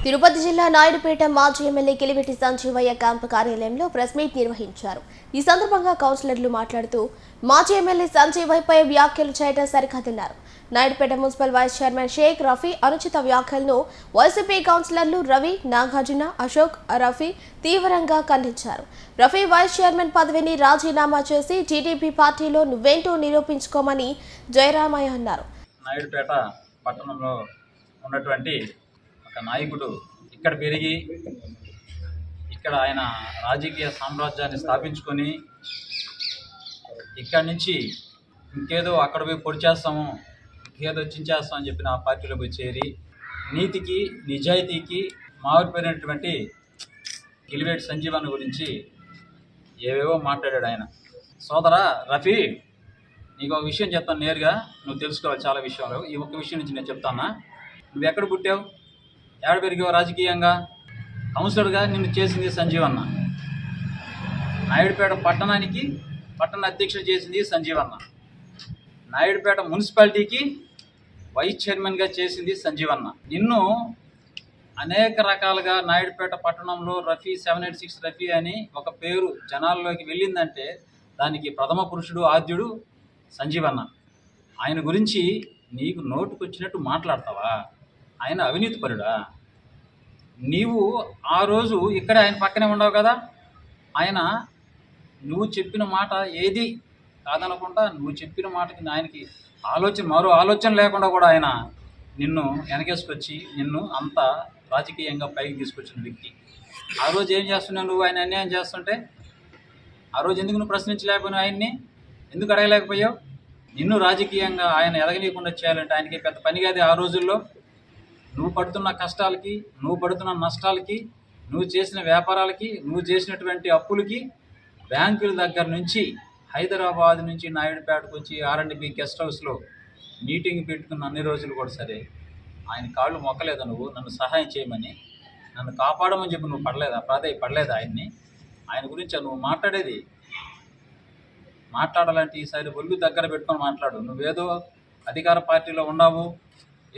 తిరుపతి జిల్లా నాయుడుపేట మాజీ MLA Kiliveti Sanjeevaiah camp కార్యాలయంలో ప్రెస్ మీట్ నిర్వహించారు. ఈ సందర్భంగా కౌన్సిలర్లు మాట్లాడుతూ మాజీ ఎమ్మెల్యే సంజీవయ్యపై వ్యాఖ్యలు చేయడం సరికాదన్నారు. Naidupeta municipal vice chairman Sheikh Rafi అనుచిత వ్యాఖ్యలను వైసీపీ కౌన్సిలర్లు రవి, నాగార్జున, అశోక్, రఫీ తీవ్రంగా ఖండించారు. రఫీ వైస్ చైర్మన్ పదవిని రాజీనామా చేసి టీడీపీ పార్టీలో నువ్వేంటో నిరూపించుకోమని జయరామయ్య అన్నారు. నాయుడుపేట పట్టణంలో ఉన్నటువంటి ఒక నాయకుడు ఇక్కడ పెరిగి ఇక్కడ ఆయన రాజకీయ సామ్రాజ్యాన్ని స్థాపించుకొని ఇక్కడి నుంచి ఇంకేదో అక్కడ పోయి పొడి చేస్తాము, ఇంకేదో చించేస్తాం అని చెప్పి ఆ పార్టీలో పోయి చేరి నీతికి నిజాయితీకి మారిపోయినటువంటి కిలివెట్టి సంజీవన్ గురించి ఏవేవో మాట్లాడాడు ఆయన. సోదరా రఫీ, నీకు ఒక విషయం చెప్తాను నేరుగా, నువ్వు తెలుసుకోవాలి చాలా విషయాలు. ఈ ఒక్క విషయం నుంచి నేను చెప్తానా. నువ్వు ఎక్కడ పుట్టావు, ఎక్కడ పెరిగావు రాజకీయంగా? కౌన్సిలర్గా నిన్ను చేసింది సంజీవన్న. నాయుడుపేట పట్టణానికి పట్టణ అధ్యక్షుడు చేసింది సంజీవన్న. నాయుడుపేట మున్సిపాలిటీకి వైస్ చైర్మన్గా చేసింది సంజీవన్న. నిన్ను అనేక రకాలుగా నాయుడుపేట పట్టణంలో రఫీ 786 రఫీ అని ఒక పేరు జనాల్లోకి వెళ్ళిందంటే దానికి ప్రథమ పురుషుడు ఆద్యుడు సంజీవన్న. ఆయన గురించి నీకు నోటుకొచ్చినట్టు మాట్లాడతావా? ఆయన అవినీతిపరుడా? నీవు ఆ రోజు ఇక్కడ ఆయన పక్కనే ఉండవు కదా. ఆయన నువ్వు చెప్పిన మాట ఏది కాదనకుండా నువ్వు చెప్పిన మాటకి ఆయనకి మరో ఆలోచన లేకుండా కూడా ఆయన నిన్ను వెనకేసుకొచ్చి నిన్ను అంత రాజకీయంగా పైకి తీసుకొచ్చిన వ్యక్తి. ఆ రోజు ఏం చేస్తున్నావు నువ్వు? ఆయన అన్యాయం చేస్తుంటే ఆ రోజు ఎందుకు నువ్వు ప్రశ్నించలేకపోయినావు? ఆయన్ని ఎందుకు అడగలేకపోయావు? నిన్ను రాజకీయంగా ఆయన ఎదగనీయకుండా చేయాలంటే ఆయనకి పెద్ద పని కాదు. ఆ రోజుల్లో నువ్వు పడుతున్న కష్టాలకి, నువ్వు పడుతున్న నష్టాలకి, నువ్వు చేసిన వ్యాపారాలకి, నువ్వు చేసినటువంటి అప్పులకి బ్యాంకుల దగ్గర నుంచి హైదరాబాద్ నుంచి నాయుడుపేటకు వచ్చి R&B గెస్ట్ హౌస్లో మీటింగ్ పెట్టుకున్న అన్ని రోజులు కూడా సరే ఆయన కాళ్ళు మొక్కలేదా నువ్వు? నన్ను సహాయం చేయమని, నన్ను కాపాడమని చెప్పి నువ్వు పడలేదా ఆయన్ని? ఆయన గురించి నువ్వు మాట్లాడేది? మాట్లాడాలంటే ఈసారి ఒళ్ళు దగ్గర పెట్టుకొని మాట్లాడు. నువ్వేదో అధికార పార్టీలో ఉన్నావు,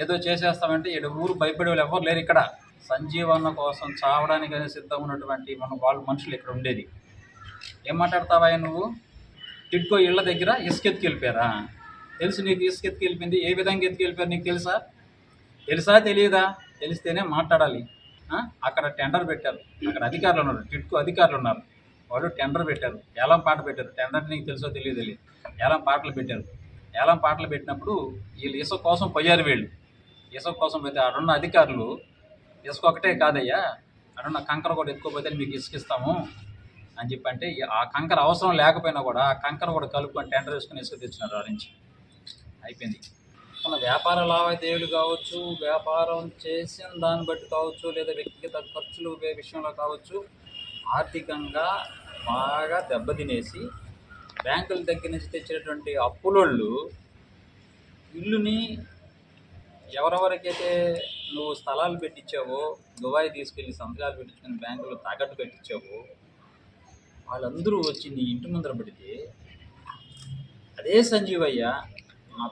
ఏదో చేసేస్తామంటే ఇక్కడ ఊరు భయపడే వాళ్ళు ఎవరు లేరు. ఇక్కడ సంజీవన్న కోసం చావడానికనే సిద్ధం ఉన్నటువంటి వాళ్ళ మనుషులు ఇక్కడ ఉండేది. ఏం మాట్లాడతావా నువ్వు? టిడ్కో ఇళ్ల దగ్గర ఇసుకెత్తుకు వెళ్ళిపోయారా? తెలుసు నీకు ఇసుకెత్తుకు వెళ్ళిపోయింది. ఏ విధంగా ఎత్తుకు వెళ్ళిపోయారు నీకు తెలుసా తెలియదా? తెలిస్తేనే మాట్లాడాలి. అక్కడ టెండర్ పెట్టారు, అక్కడ అధికారులు ఉన్నారు, టిడ్కో అధికారులు ఉన్నారు, వాళ్ళు టెండర్ పెట్టారు, ఏలం పాట పెట్టారు. టెండర్ నీకు తెలుసో తెలియదు, ఏలం పాటలు పెట్టారు. ఏలం పాటలు పెట్టినప్పుడు వీళ్ళు ఇసుక కోసం పోయారు. వీళ్ళు ఇసుక కోసం పోతే అడున్న అధికారులు ఇసుక ఒకటే కాదయ్యా, అడున్న కంకర కూడా ఎత్తుకోపోతే మీకు ఇసుక ఇస్తాము అని చెప్పి అంటే ఆ కంకర అవసరం లేకపోయినా కూడా ఆ కంకర కూడా కలుపుకొని టెండర్ వేసుకొని ఇసుక తెచ్చినారు. ఆ నుంచి అయిపోయింది. మన వ్యాపార లావాదేవీలు కావచ్చు, వ్యాపారం చేసిన దాన్ని బట్టి కావచ్చు, లేదా వ్యక్తిగత ఖర్చులు విషయంలో కావచ్చు, ఆర్థికంగా బాగా దెబ్బతినేసి బ్యాంకుల దగ్గర నుంచి తెచ్చినటువంటి అప్పులోళ్ళు ఇల్లుని ఎవరెవరికైతే నువ్వు స్థలాలు పెట్టించావో, దుబాయ్ తీసుకెళ్ళి సంతకాలు పెట్టించుకొని బ్యాంకులో తాకట్టు పెట్టించావో, వాళ్ళందరూ వచ్చి నీ ఇంటి ముందర పెడితే అదే సంజీవయ్య నా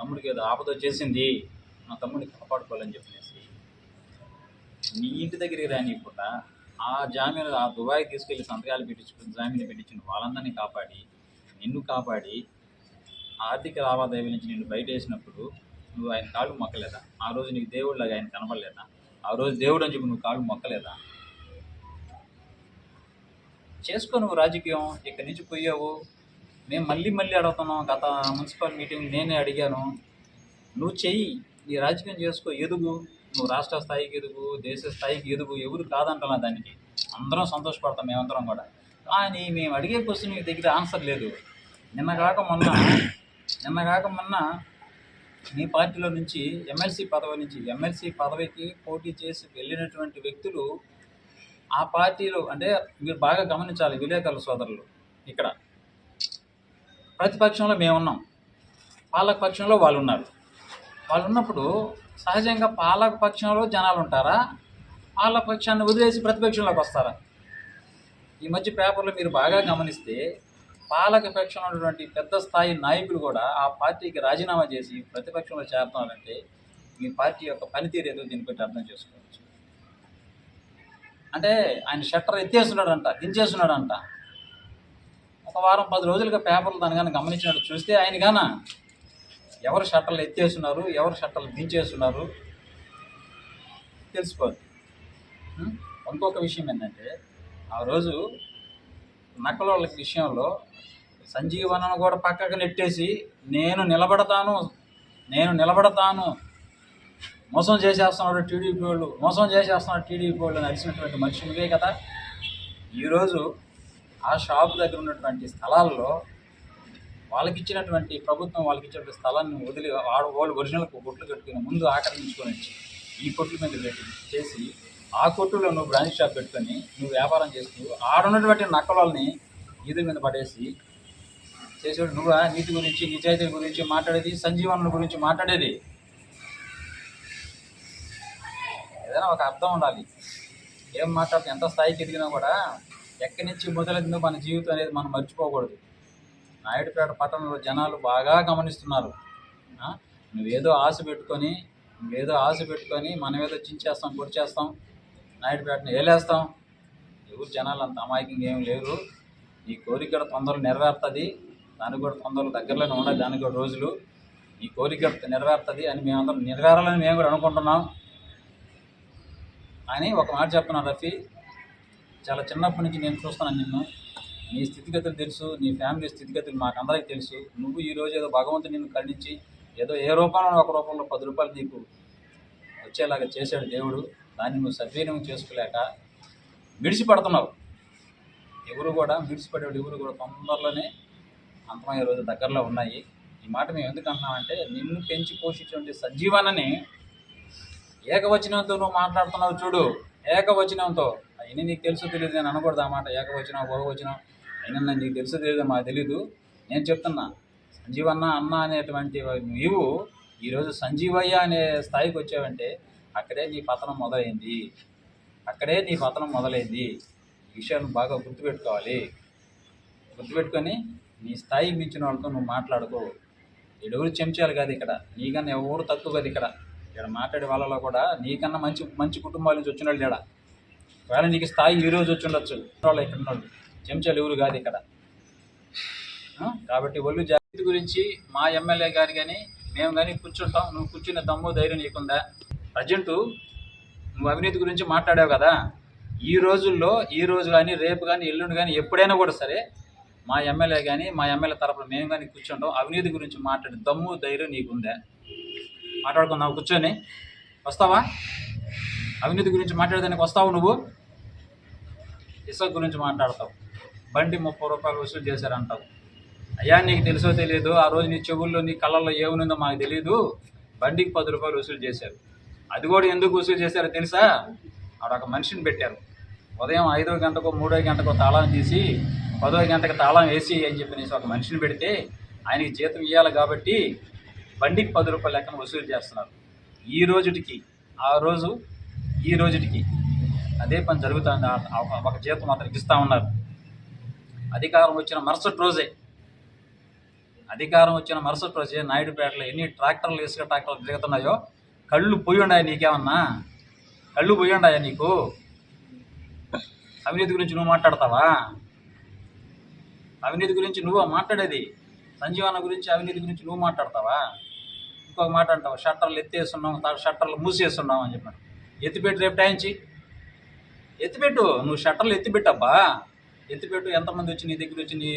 తమ్ముడికి ఏదో ఆపద చేసింది, నా తమ్ముడిని కాపాడుకోవాలని చెప్పేసి నీ ఇంటి దగ్గరికి రానివ్వకుండా ఆ జామీను ఆ దుబాయ్ తీసుకెళ్ళి సంతకాలు పెట్టించుకుని జామీను పెట్టించిన వాళ్ళందరినీ కాపాడి నిన్ను కాపాడి ఆర్థిక లావాదేవీల నుంచి నిన్ను బయట వేసినప్పుడు నువ్వు ఆయన కాళ్ళు మొక్కలేదా? ఆ రోజు నీకు దేవుడిలాగా ఆయన కనపడలేదా? ఆ రోజు దేవుడు అని చెప్పి నువ్వు కాళ్ళు మొక్కలేదా? చేసుకో నువ్వు రాజకీయం. ఇక్కడి నుంచి పోయావు, మేము మళ్ళీ అడుగుతున్నాం. గత మున్సిపల్ మీటింగ్ నేనే అడిగాను, నువ్వు చెయ్యి, నీ రాజకీయం చేసుకో, ఎదుగు, నువ్వు రాష్ట్ర స్థాయికి ఎదుగు, దేశ స్థాయికి ఎదుగు, ఎవరు కాదంటున్నా దానికి అందరం సంతోషపడతాం, మేమందరం కూడా. కానీ మేము అడిగే క్వశ్చన్ నీ దగ్గర ఆన్సర్ లేదు. నిన్నగాక మొన్న మీ పార్టీలో నుంచి ఎమ్మెల్సీ పదవికి పోటీ చేసి వెళ్ళినటువంటి వ్యక్తులు ఆ పార్టీలో, అంటే మీరు బాగా గమనించాలి విలేకరుల సోదరులు, ఇక్కడ ప్రతిపక్షంలో మేమున్నాం, పాలక పక్షంలో వాళ్ళు ఉన్నారు. వాళ్ళు ఉన్నప్పుడు సహజంగా పాలక పక్షంలో జనాలు ఉంటారా, పాలక పక్షాన్ని వదిలేసి ప్రతిపక్షంలోకి వస్తారా? ఈ మధ్య పేపర్లో మీరు బాగా గమనిస్తే పాలక పక్షంలో ఉన్నటువంటి పెద్ద స్థాయి నాయకులు కూడా ఆ పార్టీకి రాజీనామా చేసి ప్రతిపక్షంలో చేరుతున్నారంటే మీ పార్టీ యొక్క పనితీరు ఏదో దీన్ని బట్టి అర్థం చేసుకోవచ్చు. అంటే ఆయన షట్టర్ ఎత్తేస్తున్నాడంట, దించేస్తున్నాడంట. ఒక వారం 10 రోజులుగా పేపర్లు దాని కానీ గమనించినట్టు చూస్తే ఆయన గాన ఎవరు షట్టర్లు ఎత్తేస్తున్నారు, ఎవరు షట్టర్లు దించేస్తున్నారు తెలిసిపోద్ది. ఇంకొక విషయం ఏంటంటే, ఆ రోజు నక్కలోళ్ళ విషయంలో సంజీవనను కూడా పక్కకు నెట్టేసి నేను నిలబడతాను మోసం చేసేస్తున్నాడు టీడీపీ వాళ్ళు అని అరిచినటువంటి మనిషి నువ్వే కదా. ఈరోజు ఆ షాపు దగ్గర ఉన్నటువంటి స్థలాల్లో ప్రభుత్వం వాళ్ళకి ఇచ్చినటువంటి స్థలాన్ని వదిలి వాళ్ళు ఒరిజినల్ కొట్లు కట్టుకుని ముందు ఆక్రమించుకొని వచ్చి ఈ కొట్ల మీద చేసి ఆ కొట్టులో నువ్వు బ్రాంచ్ షాప్ పెట్టుకొని నువ్వు వ్యాపారం చేస్తూ ఆడున్నటువంటి నక్కలని ఈదుల మీద పడేసి చేసేవాడు నువ్వు. నీతి గురించి, నిజాయితీ గురించి మాట్లాడేది, సంజీవన గురించి మాట్లాడేది. ఏదైనా ఒక అర్థం ఉండాలి. ఏం మాట్లాడితే ఎంత స్థాయికి ఎదిగినా కూడా ఎక్కడి నుంచి మొదలైందో మన జీవితం అనేది మనం మర్చిపోకూడదు. నాయుడుపేట పట్టణంలో జనాలు బాగా గమనిస్తున్నారు. నువ్వేదో ఆశ పెట్టుకొని మనం ఏదో చించేస్తాం, పొడిచేస్తాం, నాయుడుపేటను ఏలేస్తాం. ఎవరు జనాలు అంత అమాయకంగా ఏం లేరు. నీ కోరిక కూడా తొందరలో నెరవేరుతుంది, దానికి కూడా తొందరలో దగ్గరలోనే ఉండాలి, దానికి కూడా రోజులు. నీ కోరిక నెరవేరుతుంది అని మేమందరం నెరవేరాలని మేము కూడా అనుకుంటున్నాం అని ఒక మాట చెప్తున్నాను. రఫీ, చాలా చిన్నప్పటి నుంచి నేను చూస్తున్నాను నిన్ను. నీ స్థితిగతులు తెలుసు, నీ ఫ్యామిలీ స్థితిగతులు మాకందరికీ తెలుసు. నువ్వు ఈరోజు ఏదో భగవంతుడు నిన్ను కరుణించి ఏదో ఏ రూపంలో ఒక రూపంలో 10 రూపాయలు నీకు వచ్చేలాగా చేశాడు దేవుడు. దాన్ని నువ్వు సద్వినియోగం చేసుకోలేక విడిచిపడుతున్నావు. విడిచిపడేవాడు ఎవరు కూడా తొందరలోనే అంతమయ్యే రోజు దగ్గరలో ఉన్నాయి. ఈ మాట మేము ఎందుకు అంటున్నామంటే, నిన్ను పెంచి పోషించే సంజీవనని ఏకవచనంతో నువ్వు మాట్లాడుతున్నావు చూడు. ఏకవచనంతో అయినా నీకు తెలుసు తెలియదు, నేను అనకూడదు ఆ మాట. ఏకవచనం బహువచనం అయినా నీకు తెలుసు తెలియదు, మాకు తెలీదు. నేను చెప్తున్నా, సంజీవన్న అన్న అనేటువంటి నీవు ఈరోజు సంజీవయ్య అనే స్థాయికి వచ్చావంటే అక్కడే నీ పతనం మొదలైంది. ఈ విషయాన్ని బాగా గుర్తుపెట్టుకొని నీ స్థాయికి మించిన వాళ్ళతో నువ్వు మాట్లాడుకో. ఎవరు చెంచాలి కాదు ఇక్కడ, నీకన్నా ఎవరు తక్కువ కాదు ఇక్కడ మాట్లాడే వాళ్ళలో కూడా నీకన్నా మంచి కుటుంబాల నుంచి వచ్చిన వాళ్ళు ఒకవేళ నీకు స్థాయి ఈరోజు వచ్చి ఉండొచ్చు. వాళ్ళు ఇక్కడ ఉన్నాడు, చెంచాలు ఎవరు కాదు ఇక్కడ. కాబట్టి ఒళ్ళు జాగ్రత్త గురించి మా ఎమ్మెల్యే గారు కానీ మేము కానీ కూర్చుంటాం. నువ్వు కూర్చునే దమ్ము ధైర్యం నీకుందా? ప్రజెంటు నువ్వు అవినీతి గురించి మాట్లాడావు కదా. ఈ రోజు కానీ రేపు కానీ ఎల్లుండి కానీ ఎప్పుడైనా కూడా సరే మా ఎమ్మెల్యే తరపున మేము కానీ కూర్చుంటాం. అవినీతి గురించి మాట్లాడే దమ్ము ధైర్యం నీకుందా? మాట్లాడుకున్నావు, కూర్చొని వస్తావా? అవినీతి గురించి మాట్లాడేదానికి వస్తావు నువ్వు? ఇసుక గురించి మాట్లాడతావు, బండి 30 రూపాయలు వసూలు చేశారంటావు. అయ్యా నీకు తెలుసో తెలియదు, ఆ రోజు నీ చెవుల్లో నీ కళ్ళల్లో ఏముందో మాకు తెలియదు. బండికి 10 రూపాయలు వసూలు చేశారు. అది కూడా ఎందుకు వసూలు చేశారో తెలుసా? ఆడ ఒక మనిషిని పెట్టారు. ఉదయం 5వ గంటకో 3వ గంటకో తాళం తీసి 10వ గంటకు తాళం వేసి అని చెప్పి ఒక మనిషిని పెడితే ఆయనకి జీతం ఇవ్వాలి కాబట్టి బండికి 10 రూపాయల లెక్కన వసూలు చేస్తున్నారు. ఈ రోజుకి అదే పని జరుగుతుంది. ఒక జీతం అతనికి ఇస్తూ ఉన్నారు. అధికారం వచ్చిన మరుసటి రోజే నాయుడుపేటలో ఎన్ని ఇసుక ట్రాక్టర్లు తిరుగుతున్నాయో కళ్ళు పోయి ఉన్నాయా? నీకేమన్నా కళ్ళు పోయి ఉన్నాయా నీకు? అవినీతి గురించి నువ్వు మాట్లాడతావా? అవినీతి గురించి నువ్వు మాట్లాడేది, సంజీవన గురించి అవినీతి గురించి నువ్వు మాట్లాడతావా? ఇంకొక మాట అంటావు, షట్టర్లు ఎత్తేస్తున్నాం, షట్టర్లు మూసేస్తున్నాం అని చెప్పాను. ఎత్తిపెట్టు, రేపు టైంచి ఎత్తిపెట్టు. నువ్వు షట్టర్లు ఎత్తిపెట్టబ్బా, ఎత్తిపెట్టు. ఎంతమంది వచ్చి నీ దగ్గర వచ్చి నీ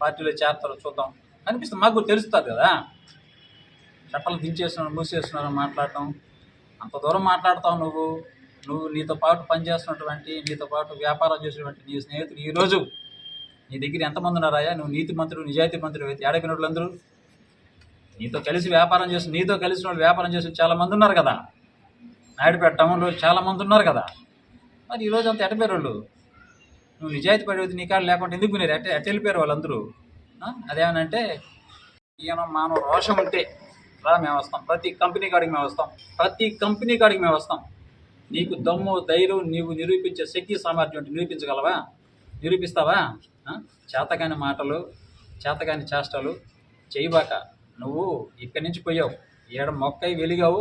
పార్టీలో చేరతారో చూద్దాం. అనిపిస్తుంది, మాకు తెలుస్తుంది కదా. షట్టర్లు దించేస్తున్నారు, మూసేస్తున్నారు మాట్లాడటం. అంత దూరం మాట్లాడతావు నువ్వు. నీతో పాటు పనిచేస్తున్నటువంటి, నీతో పాటు వ్యాపారం చేసినటువంటి నీ స్నేహితులు ఈరోజు నీ దగ్గర ఎంతమంది ఉన్నారాయా? నువ్వు నీతి మంత్రులు, నిజాయితీ మంత్రులు అయితే ఏడైపోయినట్లు అందరూ నీతో కలిసి వ్యాపారం చేసి, నీతో కలిసిన వాళ్ళు వ్యాపారం చేసి చాలామంది ఉన్నారు కదా. నాయుడుపేట టౌన్లో చాలామంది ఉన్నారు కదా. మరి ఈరోజు అంత ఎటపోయారు వాళ్ళు. నువ్వు నిజాయితీ పడేది నీ కాళ్ళు లేకుండా ఎందుకు మీరు ఎట్ట వెళ్ళిపోయారు వాళ్ళందరూ? అదేమనంటే ఈయన మానవ రోషం ఉంటే రా, మేము వస్తాం. ప్రతి కంపెనీ కాడికి మేము వస్తాం. నీకు దమ్ము ధైర్యం, నీవు నిరూపించే శక్తి సామర్థ్యం నిరూపించగలవా? నిరూపిస్తావా? చేతకాని మాటలు, చేతకాని చేష్టలు చేయబాక. నువ్వు ఇక్కడి నుంచి పోయావు, ఈడ మొక్కై వెలిగావు,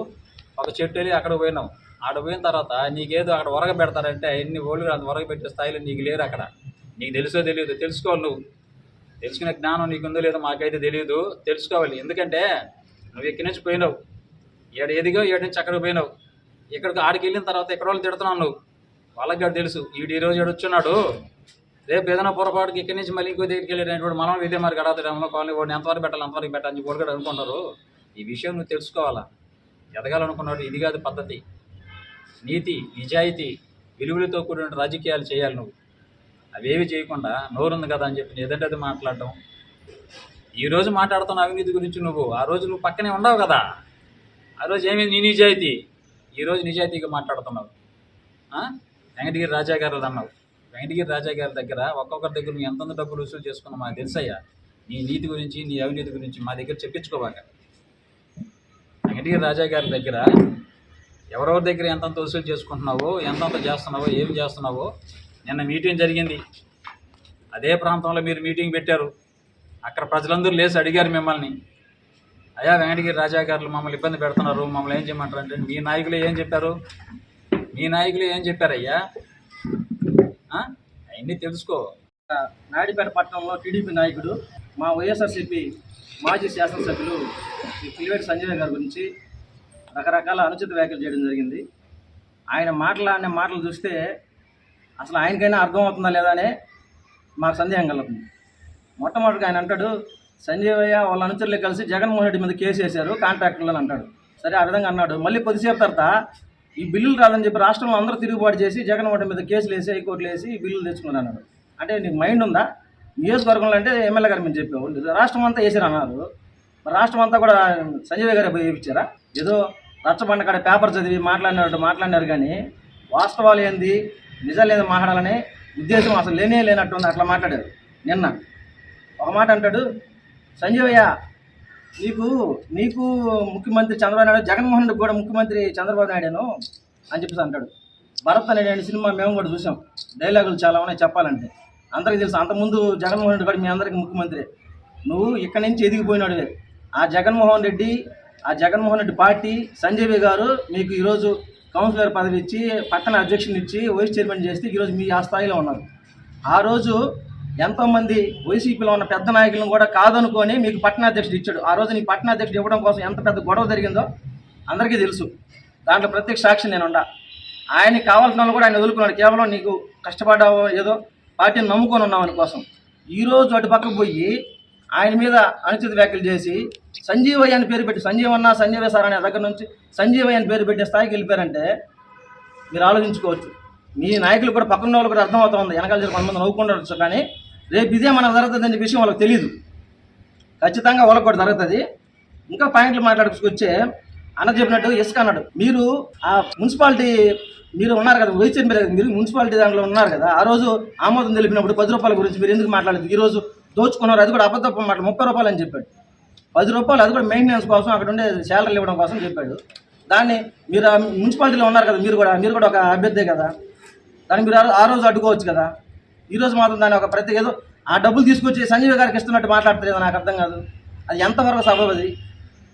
ఒక చెట్టు వెళ్ళి అక్కడ పోయినావు. ఆడ పోయిన తర్వాత నీకేదో అక్కడ ఒరగ పెడతారంటే ఎన్ని ఓళ్ళు అంత ఒరగ పెట్టే స్థాయిలో నీకు లేరు అక్కడ. నీకు తెలుసో తెలియదు, తెలుసుకోవాలి. నువ్వు తెలుసుకునే జ్ఞానం నీకుందో లేదో మాకైతే తెలియదు, తెలుసుకోవాలి. ఎందుకంటే నువ్వు ఇక్కడి నుంచి పోయినావు, ఎదిగో ఏడు నుంచి అక్కడికి పోయినావు. ఇక్కడికి ఆడికి వెళ్ళిన తర్వాత ఇక్కడ వాళ్ళు తిడుతున్నావు నువ్వు. వాళ్ళకి కూడా తెలుసు ఈడు ఈరోజు వచ్చున్నాడు, రేపు ఏదైనా పొరపాటుకి ఇక్కడి నుంచి మళ్ళీ ఇంకో దగ్గరికి వెళ్ళేటప్పుడు మనం ఇదే మరి గడవడంలో కాలనీ వాడిని ఎంతవరకు పెట్టాలి అంతవరకు పెట్టాలని చెప్పి కూడా అనుకుంటారు. ఈ విషయం నువ్వు తెలుసుకోవాలా. ఎదగాలనుకున్నాడు, ఇది కాదు పద్ధతి. నీతి, నిజాయితీ, విలువలతో కూడిన రాజకీయాలు చేయాలి. నువ్వు అవేవి చేయకుండా నోరుంది కదా అని చెప్పి ఏదంటే అది మాట్లాడటం. ఈరోజు మాట్లాడుతున్న అవినీతి గురించి నువ్వు ఆ రోజు నువ్వు పక్కనే ఉండవు కదా. ఆ రోజు ఏమి నీ నిజాయితీ, ఈరోజు నిజాయితీగా మాట్లాడుతున్నావు. వెంకటగిరి రాజా గారు అన్నావు. వెంకటగిరి రాజా గారి దగ్గర ఒక్కొక్కరి దగ్గర నువ్వు ఎంతెంత డబ్బులు వసూలు చేసుకున్నావు మాకు తెలుసయ్యా. నీ నీతి గురించి, నీ అవినీతి గురించి మా దగ్గర చెప్పించుకోవాక. వెంకటగిరి రాజా గారి దగ్గర ఎవరెవరి దగ్గర ఎంతంత వసూలు చేసుకుంటున్నావో, ఎంతంత చేస్తున్నావో, ఏం చేస్తున్నావో నిన్న మీటింగ్ జరిగింది. అదే ప్రాంతంలో మీరు మీటింగ్ పెట్టారు. అక్కడ ప్రజలందరూ లేచి అడిగారు మిమ్మల్ని, అయ్యా వెంకటగిరి రాజా గారు మమ్మల్ని ఇబ్బంది పెడుతున్నారు, మమ్మల్ని ఏం చేయమంటారు అంటే మీ నాయకులు ఏం చెప్పారు? మీ నాయకులు ఏం చెప్పారయ్యా? అవన్నీ తెలుసుకో. నాయుడుపేట పట్టణంలో టీడీపీ నాయకుడు, మా వైఎస్ఆర్సీపీ మాజీ శాసనసభ్యులు శ్రీ పిల్లివేటి సంజయ్ గారి గురించి రకరకాల అనుచిత వ్యాఖ్యలు చేయడం జరిగింది. ఆయన మాట్లాడిన మాటలు చూస్తే అసలు ఆయనకైనా అర్థమవుతుందా లేదా అనే మాకు సందేహం కలుగుతుంది. మొట్టమొదటిగా ఆయన అంటాడు, సంజీవయ్య వాళ్ళ అనుచరులు కలిసి జగన్మోహన్ రెడ్డి మీద కేసు వేశారు కాంట్రాక్టర్లు అని అంటాడు. సరే, ఆ విధంగా అన్నాడు. మళ్ళీ కొద్దిసేపు తర్వాత ఈ బిల్లులు రాదని చెప్పి రాష్ట్రంలో అందరూ తిరుగుబాటు చేసి జగన్మోహన్ రెడ్డి మీద కేసులు వేసి హైకోర్టులు వేసి ఈ బిల్లులు తెచ్చుకున్నారు అన్నాడు. అంటే నీకు మైండ్ ఉందా? నియోజకవర్గంలో అంటే ఎమ్మెల్యే గారు మీరు చెప్పావు, రాష్ట్రం అంతా వేసారు అన్నారు. మరి రాష్ట్రం అంతా కూడా సంజయ్ గారు పోయి వేయించారా? ఏదో రచ్చబండ కాడ పేపర్ చదివి మాట్లాడినారు కానీ వాస్తవాలు ఏంది, నిజాలు ఏంది మాట్లాడాలనే ఉద్దేశం అసలు లేనట్టుంది. అట్లా మాట్లాడారు. నిన్న ఒక మాట అంటాడు, సంజీవయ్య నీకు ముఖ్యమంత్రి చంద్రబాబు నాయుడు, జగన్మోహన్ రెడ్డి కూడా ముఖ్యమంత్రి చంద్రబాబు నాయుడును అని చెప్పేసి అంటాడు. భరత్ అనే సినిమా మేము కూడా చూసాం. డైలాగులు చాలా ఉన్నాయి చెప్పాలంటే, అందరికీ తెలుసు. అంతకుముందు జగన్మోహన్ రెడ్డి కూడా మీ అందరికీ ముఖ్యమంత్రి. నువ్వు ఇక్కడి నుంచి ఎదిగిపోయినాడువే. ఆ జగన్మోహన్ రెడ్డి పార్టీ సంజయ్ గారు మీకు ఈరోజు కౌన్సిలర్ పదవి ఇచ్చి, పట్టణ అధ్యక్షుని ఇచ్చి, వైస్ చైర్మన్ చేస్తే ఈరోజు మీ ఆ స్థాయిలో ఉన్నారు. ఆ రోజు ఎంతోమంది వైసీపీలో ఉన్న పెద్ద నాయకులను కూడా కాదనుకొని మీకు పట్టణాధ్యక్షుడు ఇచ్చాడు. ఆ రోజు నీ పట్టణాధ్యక్షుడు ఇవ్వడం కోసం ఎంత పెద్ద గొడవ జరిగిందో అందరికీ తెలుసు. దాంట్లో ప్రత్యక్ష సాక్షి నేనుండా. ఆయనకి కావాల్సిన వాళ్ళు కూడా ఆయన వదులుకున్నాడు. కేవలం నీకు కష్టపడ్డావో ఏదో పార్టీని నమ్ముకొని ఉన్నామని కోసం. ఈరోజు అటు పక్కకు పోయి ఆయన మీద అనుచిత వ్యాఖ్యలు చేసి సంజీవయ్య అని పేరు పెట్టి, సంజీవయ్య సార్ అనే దగ్గర నుంచి సంజీవయ్య అని పేరు పెట్టే స్థాయికి వెళ్ళిపోయారంటే మీరు ఆలోచించుకోవచ్చు. మీ నాయకులు కూడా పక్కన వాళ్ళు కూడా అర్థమవుతుంది. వెనకాల జరిగి కొంతమంది నవ్వుకుంటారు, కానీ రేపు ఇదే మనకు జరుగుతుంది అనే విషయం వాళ్ళకి తెలియదు. ఖచ్చితంగా వాళ్ళకి కూడా జరుగుతుంది. ఇంకా పాయింట్లు మాట్లాడుకొచ్చే అన్న చెప్పినట్టు ఇసుక అన్నాడు. మీరు ఆ మున్సిపాలిటీ మీరు ఉన్నారు కదా, వైస్ చైర్మన్, మీరు మున్సిపాలిటీ దాంట్లో ఉన్నారు కదా, ఆ రోజు ఆమోదం తెలిపినప్పుడు 10 రూపాయల గురించి మీరు ఎందుకు మాట్లాడలేదు? ఈరోజు దోచుకున్నారు, అది కూడా అబద్ధపు మాట. 30 రూపాయలు అని చెప్పాడు. 10 రూపాయలు అది కూడా మెయింటెనెన్స్ కోసం, అక్కడ ఉండే శాలరీలు ఇవ్వడం కోసం చెప్పాడు. దాన్ని మీరు మున్సిపాలిటీలో ఉన్నారు కదా, మీరు కూడా ఒక అభ్యర్థే కదా, దాన్ని మీరు ఆ రోజు అడ్డుకోవచ్చు కదా. ఈరోజు మాత్రం దాన్ని ఒక ప్రతి ఏదో ఆ డబ్బులు తీసుకొచ్చి సంజీవ్ గారికి ఇస్తున్నట్టు మాట్లాడతారు. నాకు అర్థం కాదు. అది ఎంతవరకు సబబు? అది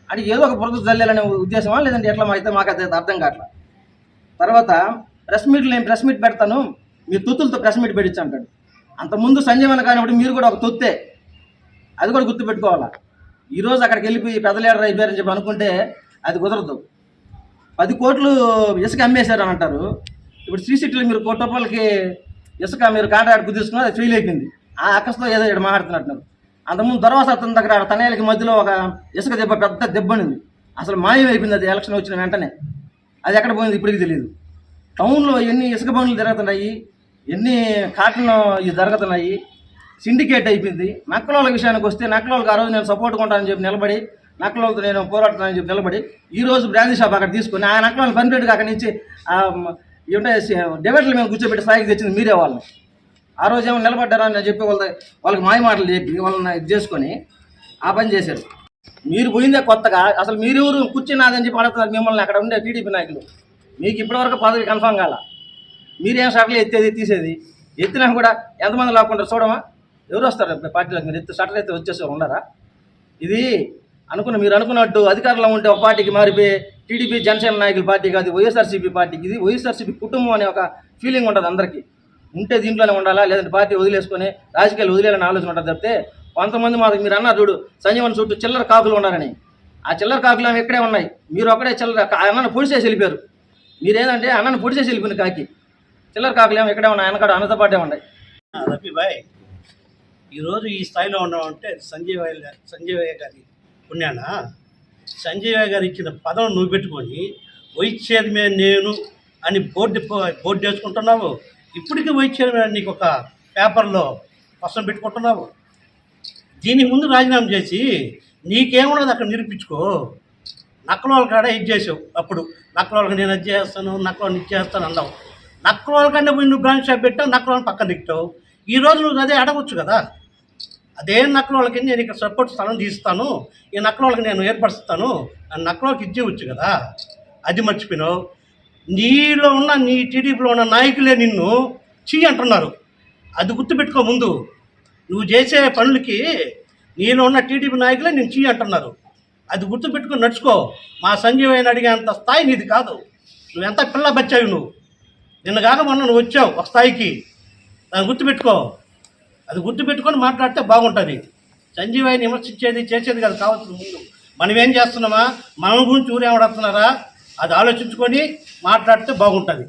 అంటే ఏదో ఒక బురద జల్లాలనే ఉద్దేశమా, లేదంటే ఎట్లా అయితే మాకు అది అర్థం కావట్లా. తర్వాత ప్రెస్ మీట్ పెడతాను, మీరు తొత్తులతో ప్రెస్ మీట్ పెట్టించి అంటాడు. అంతకుముందు సంజీవన కానివ్వండి మీరు కూడా ఒక తొత్తే, అది కూడా గుర్తుపెట్టుకోవాలా. ఈరోజు అక్కడికి వెళ్ళిపోయి పెద్ద లీడర్ అయిపోయారని చెప్పి అనుకుంటే అది కుదరదు. 10 కోట్లు ఇసుక అమ్మేశారు అని అంటారు. ఇప్పుడు శ్రీసిటీలో మీరు 1 కోటి రూపాయలకి ఇసుక మీరు కాంట్రాక్ట్ కుదిస్తున్నారు, అది ఫెయిల్ అయిపోయింది. ఆ అక్కస్తో ఏదో ఇక్కడ మాట్లాడుతున్నట్టున్నారు. అంతకుముందు దొరవసత్వం దగ్గర తనేలకి మధ్యలో ఒక ఇసుక దెబ్బ, పెద్ద దెబ్బ ఉంది. అసలు మాయం అయిపోయింది అది ఎలక్షన్ వచ్చిన వెంటనే. అది ఎక్కడ పోయింది ఇప్పటికి తెలియదు. టౌన్లో ఎన్ని ఇసుక బండ్లు జరుగుతున్నాయి, ఎన్ని కాటన్ ఇవి జరుగుతున్నాయి. సిండికేట్ అయిపోయింది. నక్కలోళ్ళ విషయానికి వస్తే నక్కలోళ్ళకి ఆ రోజు నేను సపోర్ట్ కొంటానని చెప్పి నిలబడి, నక్కలోళ్ళతో నేను పోరాడుతానని చెప్పి నిలబడి, ఈరోజు బ్రాందీ షాప్ అక్కడ తీసుకొని ఆ నక్కలోళ్ళని పనిపెట్టుగా అక్కడి నుంచి ఏమంటే డివైడర్ల మీద కూర్చోబెట్టి స్థాయికి తెచ్చింది మీరే వాళ్ళని. ఆ రోజు ఏమో నిలబడ్డారా అని చెప్పి వాళ్ళకి మాయ మాటలు చెప్పి వాళ్ళని ఇది చేసుకొని ఆ పని చేశారు. మీరు పోయిందే కొత్తగా. అసలు మీరెవరు కూర్చున్నాదని చెప్పి అడుగుతున్నారు మిమ్మల్ని అక్కడ ఉండే టీడీపీ నాయకులు. మీకు ఇప్పటివరకు పదవి కన్ఫామ్ కాల. మీరేం షర్ట్లు ఎత్తేది తీసేది, ఎత్తినా కూడా ఎంతమంది లాక్కుంటారు చూడమా? ఎవరు వస్తారు పార్టీలకు? మీరు షర్ట్లు ఎత్తే వచ్చేసి ఉండరా? ఇది మీరు అనుకున్నట్టు అధికారంలో ఉంటే ఒక పార్టీకి మారిపోయి టీడీపీ జనసేన నాయకుల పార్టీ కాదు, వైఎస్ఆర్సీపీ పార్టీకి. ఇది వైఎస్ఆర్సీపీ కుటుంబం అనే ఒక ఫీలింగ్ ఉంటుంది అందరికీ. ఉంటే దీంట్లోనే ఉండాలా, లేదంటే పార్టీ వదిలేసుకొని రాజకీయాలు వదిలేయాలని ఆలోచన ఉంటుంది తప్పితే కొంతమంది మాకు మీరు అన్నారు చూడు సంజీవన్ చుట్టూ చిల్లర కాకులు ఉన్నారని. ఆ చిల్లర కాకులు ఏమి ఇక్కడే ఉన్నాయి. మీరు ఒకడే చిల్లర అన్నను పొడిచేసి వెళ్ళిపోయారు. మీరేంటంటే అన్నను పొడిచేసి వెళ్ళిపోయింది కాకి. చిల్లర కాకులు ఏమి ఇక్కడే ఉన్నాయి, అన్నకాడ అన్నతో పాటే ఉన్నాయి. రఫీభాయ్, ఈరోజు ఈ స్థాయిలో ఉన్నామంటే సంజయ్ గారి పుణ్యాన. సంజయ్ గారు ఇచ్చిన పదం నువ్వు పెట్టుకొని వైస్ చైర్మన్ నేను అని బోర్డు వేసుకుంటున్నావు. ఇప్పటికీ వైస్ చైర్మన్ నీకు ఒక పేపర్లో పసం పెట్టుకుంటున్నావు. దీనికి ముందు రాజీనామా చేసి నీకేమున్నది అక్కడ నిరూపించుకో. నక్కల కాడ ఇది చేసావు. అప్పుడు నక్కల నేను అది చేస్తాను, నక్కలను ఇది చేస్తాను అన్నావు. నక్కల కంటే నువ్వు బ్రాంచ్ షాప్ పెట్టావు, నక్కలను పక్కన తిట్టావు. ఈరోజు నువ్వు అదే అడగొచ్చు కదా. అదే నక్కలకి నేను ఇక్కడ సపోర్ట్ స్థలం తీస్తాను, ఈ నక్కలకి నేను ఏర్పరుస్తాను అని నక్కలకి ఇచ్చేవచ్చు కదా. అది మర్చిపోయినావు. నీలో ఉన్న నీ టీడీపీలో ఉన్న నాయకులే నిన్ను చీ అంటున్నారు. అది గుర్తుపెట్టుకో. ముందు నువ్వు చేసే పనులకి నీలో ఉన్న టీడీపీ నాయకులే నేను చీ అంటున్నారు. అది గుర్తుపెట్టుకొని నడుచుకో. మా సంజీవయ్యని అడిగేంత స్థాయి నీది కాదు. నువ్వెంత పిల్ల బచ్చావు. నువ్వు నిన్న కాక మొన్న నువ్వు వచ్చావు ఒక స్థాయికి. దాన్ని గుర్తుపెట్టుకో. అది గుర్తుపెట్టుకొని మాట్లాడితే బాగుంటుంది. సంజీవయ్యని విమర్శించేది చేసేది కాదు కావచ్చు. ముందు మనం ఏం చేస్తున్నామా, మన గురించి ఊరేమడుతున్నారా, అది ఆలోచించుకొని మాట్లాడితే బాగుంటుంది.